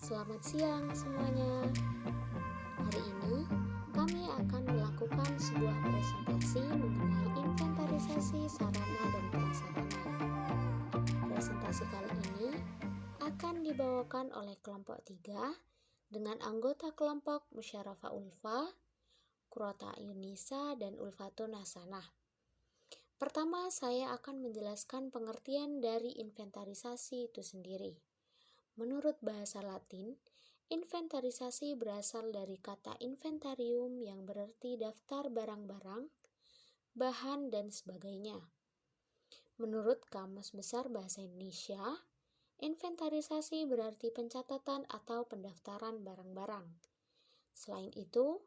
Selamat siang semuanya. Hari ini kami akan melakukan sebuah presentasi mengenai inventarisasi sarana dan prasarana. Presentasi kali ini akan dibawakan oleh kelompok 3 dengan anggota kelompok Musyarafah Ulfa, Kurota Yunisa, dan Ulfatun Hasanah. Pertama, saya akan menjelaskan pengertian dari inventarisasi itu sendiri. Menurut bahasa Latin, inventarisasi berasal dari kata inventarium yang berarti daftar barang-barang, bahan, dan sebagainya. Menurut Kamus Besar Bahasa Indonesia, inventarisasi berarti pencatatan atau pendaftaran barang-barang. Selain itu,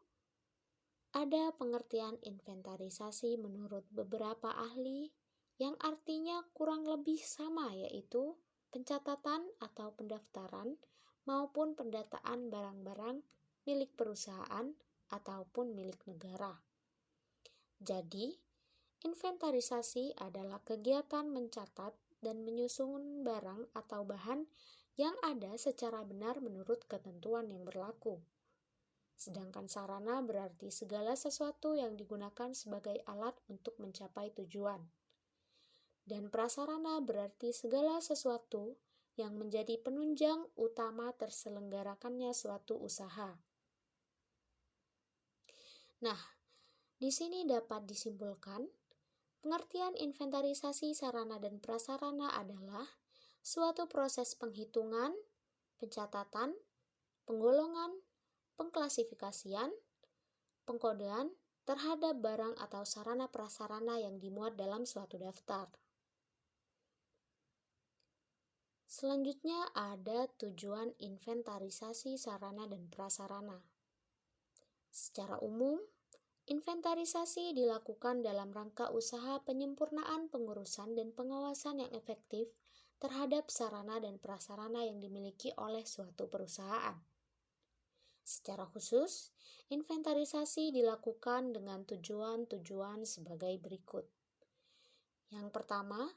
ada pengertian inventarisasi menurut beberapa ahli yang artinya kurang lebih sama, yaitu pencatatan atau pendaftaran maupun pendataan barang-barang milik perusahaan ataupun milik negara. Jadi, inventarisasi adalah kegiatan mencatat dan menyusun barang atau bahan yang ada secara benar menurut ketentuan yang berlaku. Sedangkan sarana berarti segala sesuatu yang digunakan sebagai alat untuk mencapai tujuan. Dan prasarana berarti segala sesuatu yang menjadi penunjang utama terselenggarakannya suatu usaha. Nah, di sini dapat disimpulkan, pengertian inventarisasi sarana dan prasarana adalah suatu proses penghitungan, pencatatan, penggolongan, pengklasifikasian, pengkodean terhadap barang atau sarana prasarana yang dimuat dalam suatu daftar. Selanjutnya ada tujuan inventarisasi sarana dan prasarana. Secara umum, inventarisasi dilakukan dalam rangka usaha penyempurnaan pengurusan dan pengawasan yang efektif terhadap sarana dan prasarana yang dimiliki oleh suatu perusahaan. Secara khusus, inventarisasi dilakukan dengan tujuan-tujuan sebagai berikut. Yang pertama,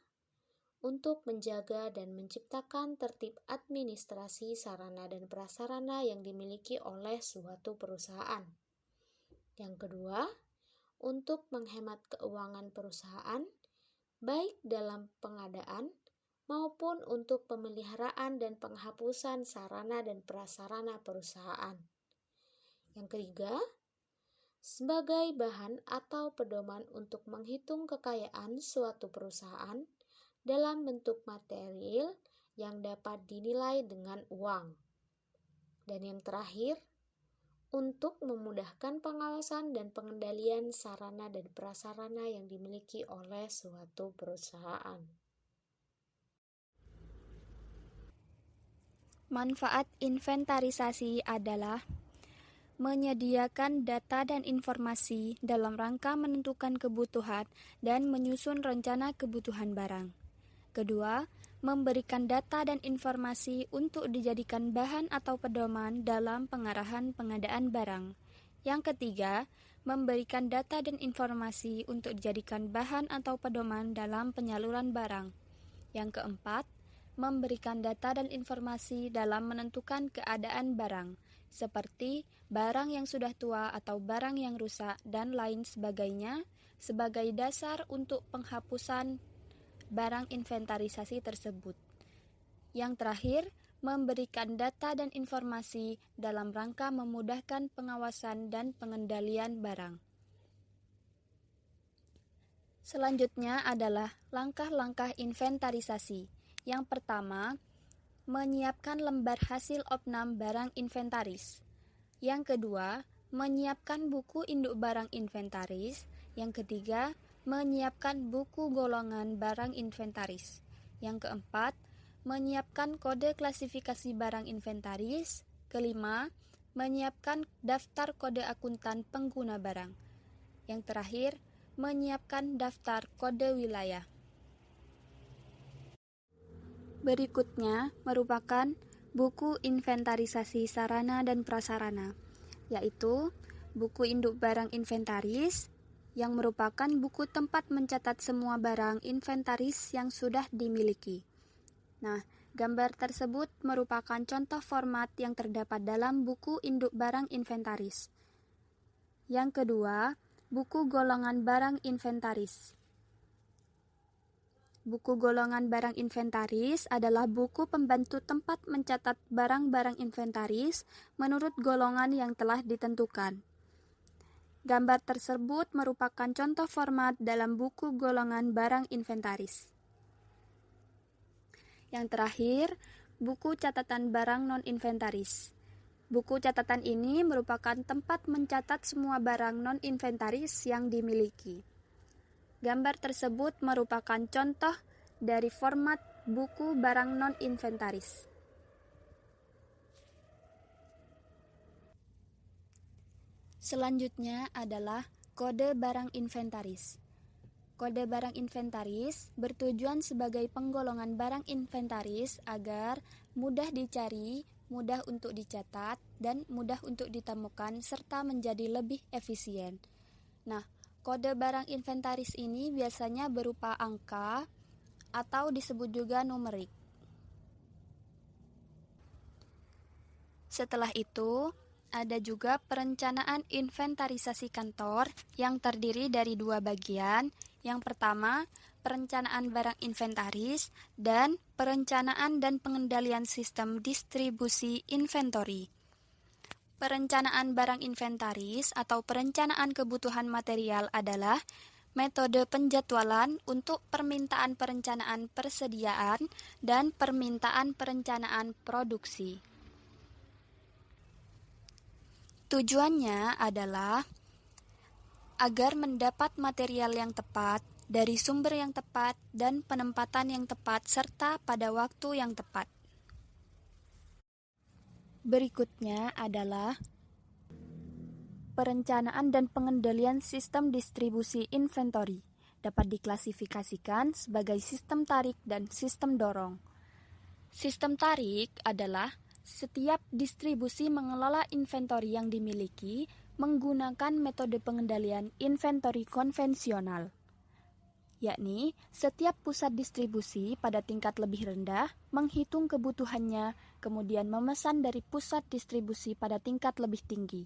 untuk menjaga dan menciptakan tertib administrasi sarana dan prasarana yang dimiliki oleh suatu perusahaan. Yang kedua, untuk menghemat keuangan perusahaan, baik dalam pengadaan maupun untuk pemeliharaan dan penghapusan sarana dan prasarana perusahaan. Yang ketiga, sebagai bahan atau pedoman untuk menghitung kekayaan suatu perusahaan dalam bentuk material yang dapat dinilai dengan uang. Dan yang terakhir, untuk memudahkan pengawasan dan pengendalian sarana dan prasarana yang dimiliki oleh suatu perusahaan. Manfaat inventarisasi adalah menyediakan data dan informasi dalam rangka menentukan kebutuhan dan menyusun rencana kebutuhan barang. Kedua, memberikan data dan informasi untuk dijadikan bahan atau pedoman dalam pengarahan pengadaan barang. Yang ketiga, memberikan data dan informasi untuk dijadikan bahan atau pedoman dalam penyaluran barang. Yang keempat, memberikan data dan informasi dalam menentukan keadaan barang, seperti barang yang sudah tua atau barang yang rusak dan lain sebagainya, sebagai dasar untuk penghapusan barang inventarisasi tersebut. Yang terakhir, memberikan data dan informasi dalam rangka memudahkan pengawasan dan pengendalian barang. Selanjutnya adalah langkah-langkah inventarisasi. Yang pertama, menyiapkan lembar hasil opnam barang inventaris. Yang kedua, menyiapkan buku induk barang inventaris. Yang ketiga, menyiapkan buku golongan barang inventaris. Yang keempat, menyiapkan kode klasifikasi barang inventaris. Kelima, menyiapkan daftar kode akuntan pengguna barang. Yang terakhir, menyiapkan daftar kode wilayah. Berikutnya merupakan buku inventarisasi sarana dan prasarana, yaitu buku induk barang inventaris, yang merupakan buku tempat mencatat semua barang inventaris yang sudah dimiliki. Nah, Gambar tersebut merupakan contoh format yang terdapat dalam buku induk barang inventaris. Yang kedua, buku golongan barang inventaris. Buku golongan barang inventaris adalah buku pembantu tempat mencatat barang-barang inventaris menurut golongan yang telah ditentukan. Gambar tersebut merupakan contoh format dalam buku golongan barang inventaris. Yang terakhir, buku catatan barang non-inventaris. Buku catatan ini merupakan tempat mencatat semua barang non-inventaris yang dimiliki. Gambar tersebut merupakan contoh dari format buku barang non-inventaris. Selanjutnya adalah kode barang inventaris. Kode barang inventaris bertujuan sebagai penggolongan barang inventaris agar mudah dicari, mudah untuk dicatat, dan mudah untuk ditemukan serta menjadi lebih efisien. Nah, kode barang inventaris ini biasanya berupa angka atau disebut juga numerik. Setelah itu, ada juga perencanaan inventarisasi kantor yang terdiri dari dua bagian. Yang pertama, perencanaan barang inventaris dan perencanaan dan pengendalian sistem distribusi inventory. Perencanaan barang inventaris atau perencanaan kebutuhan material adalah metode penjadwalan untuk permintaan perencanaan persediaan dan permintaan perencanaan produksi. Tujuannya adalah agar mendapat material yang tepat, dari sumber yang tepat, dan penempatan yang tepat, serta pada waktu yang tepat. Berikutnya adalah perencanaan dan pengendalian sistem distribusi inventory. Dapat diklasifikasikan sebagai sistem tarik dan sistem dorong. Sistem tarik adalah setiap distribusi mengelola inventory yang dimiliki menggunakan metode pengendalian inventory konvensional, yakni setiap pusat distribusi pada tingkat lebih rendah menghitung kebutuhannya, kemudian memesan dari pusat distribusi pada tingkat lebih tinggi.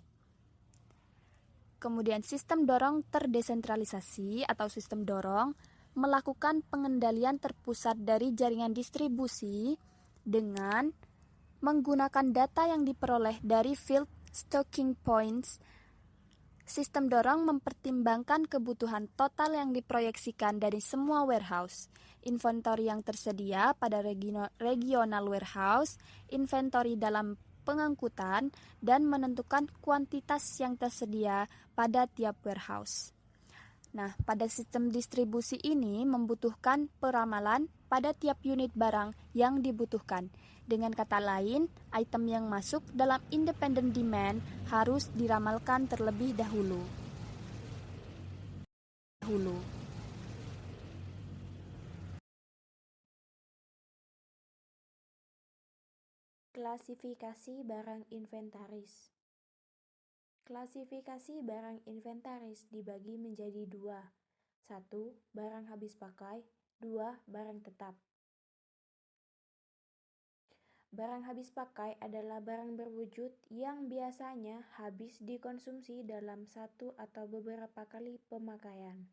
Kemudian sistem dorong terdesentralisasi atau sistem dorong melakukan pengendalian terpusat dari jaringan distribusi dengan menggunakan data yang diperoleh dari field stocking points. Sistem dorong mempertimbangkan kebutuhan total yang diproyeksikan dari semua warehouse, inventory yang tersedia pada regional warehouse, inventory dalam pengangkutan, dan menentukan kuantitas yang tersedia pada tiap warehouse. Nah, pada sistem distribusi ini membutuhkan peramalan pada tiap unit barang yang dibutuhkan. Dengan kata lain, item yang masuk dalam independent demand harus diramalkan terlebih dahulu. Klasifikasi barang inventaris. Klasifikasi barang inventaris dibagi menjadi dua. 1. Barang habis pakai. 2. Barang tetap. Barang habis pakai adalah barang berwujud yang biasanya habis dikonsumsi dalam satu atau beberapa kali pemakaian,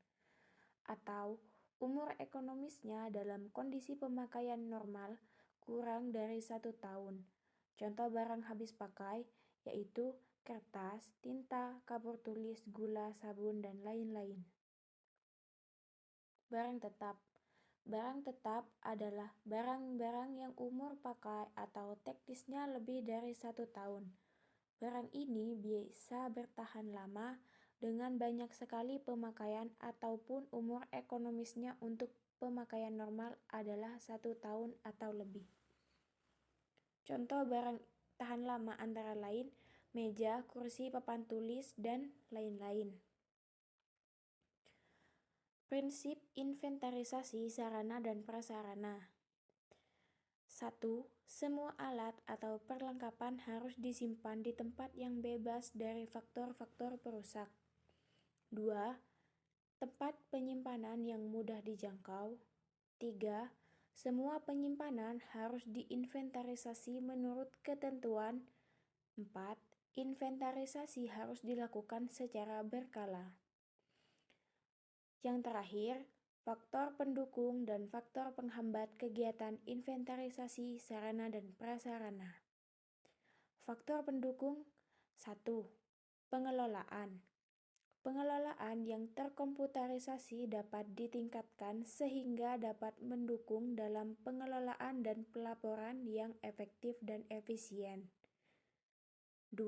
atau umur ekonomisnya dalam kondisi pemakaian normal kurang dari 1 tahun. Contoh barang habis pakai yaitu kertas, tinta, kapur tulis, gula, sabun, dan lain-lain. Barang tetap. Barang tetap adalah barang-barang yang umur pakai atau teknisnya lebih dari 1 tahun. Barang ini bisa bertahan lama dengan banyak sekali pemakaian ataupun umur ekonomisnya untuk pemakaian normal adalah 1 tahun atau lebih. Contoh barang tahan lama antara lain meja, kursi, papan tulis, dan lain-lain. Prinsip inventarisasi sarana dan prasarana. 1. Semua alat atau perlengkapan harus disimpan di tempat yang bebas dari faktor-faktor perusak. 2. Tempat penyimpanan yang mudah dijangkau. 3. Semua penyimpanan harus diinventarisasi menurut ketentuan. 4. Inventarisasi harus dilakukan secara berkala. Yang terakhir, faktor pendukung dan faktor penghambat kegiatan inventarisasi sarana dan prasarana. Faktor pendukung 1. Pengelolaan. Pengelolaan yang terkomputerisasi dapat ditingkatkan sehingga dapat mendukung dalam pengelolaan dan pelaporan yang efektif dan efisien. 2.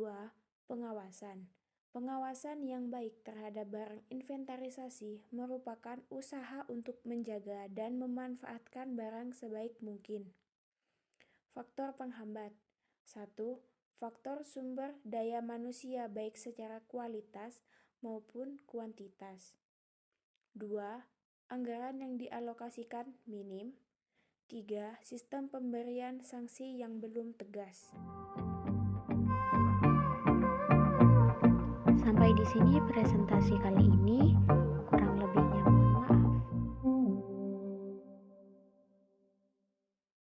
Pengawasan. Pengawasan yang baik terhadap barang inventarisasi merupakan usaha untuk menjaga dan memanfaatkan barang sebaik mungkin. Faktor penghambat. 1. Faktor sumber daya manusia baik secara kualitas maupun kuantitas. 2. Anggaran yang dialokasikan minim. 3. Sistem pemberian sanksi yang belum tegas. Sampai di sini presentasi kali ini.